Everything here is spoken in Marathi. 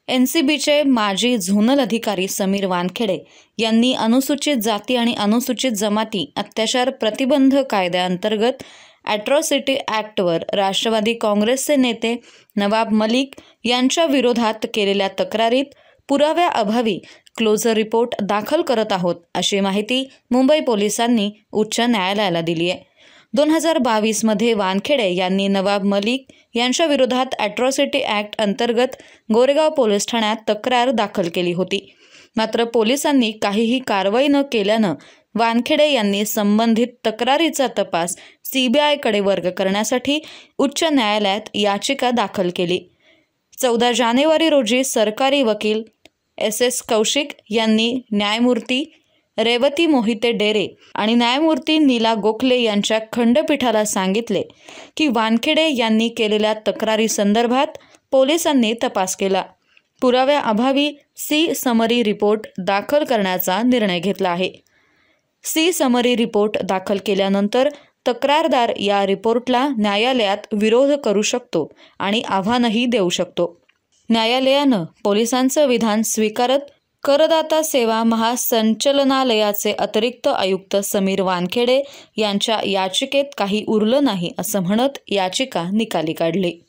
एनसीबीचे माजी झोनल अधिकारी समीर वानखेडे यांनी अनुसूचित जाती आणि अनुसूचित जमाती अत्याचार प्रतिबंध कायद्याअंतर्गत ॲट्रॉसिटी ॲक्टवर राष्ट्रवादी काँग्रेसचे नेते नवाब मलिक यांच्या विरोधात केलेल्या तक्रारीत पुराव्याअभावी क्लोजर रिपोर्ट दाखल करत आहोत, अशी माहिती मुंबई पोलिसांनी उच्च न्यायालयाला दिली आहे। 2022 मध्ये वानखेडे यांनी नवाब मलिक यांच्या विरोधात ॲट्रॉसिटी ॲक्ट अंतर्गत गोरेगाव पोलीस ठाण्यात तक्रार दाखल केली होती। मात्र पोलिसांनी काहीही कारवाई न केल्यानं वानखेडे यांनी संबंधित तक्रारीचा तपास सीबीआयकडे वर्ग करण्यासाठी उच्च न्यायालयात याचिका दाखल केली। 14 जानेवारी रोजी सरकारी वकील एस कौशिक यांनी न्यायमूर्ती रेवती मोहिते डेरे आणि न्यायमूर्ती नीला गोखले यांच्या खंडपीठाला सांगितले की वानखेडे यांनी केलेल्या तक्रारी संदर्भात पोलिसांनी तपास केला, पुराव्याअभावी सी समरी रिपोर्ट दाखल करण्याचा निर्णय घेतला आहे। सी समरी रिपोर्ट दाखल केल्यानंतर तक्रारदार या रिपोर्टला न्यायालयात विरोध करू शकतो आणि आव्हानही देऊ शकतो। न्यायालयानं पोलिसांचं विधान स्वीकारत करदाता सेवा महासंचालनालयाचे अतिरिक्त आयुक्त समीर वानखेडे यांच्या याचिकेत काही उरलं नाही असं म्हणत याचिका निकाली काढली।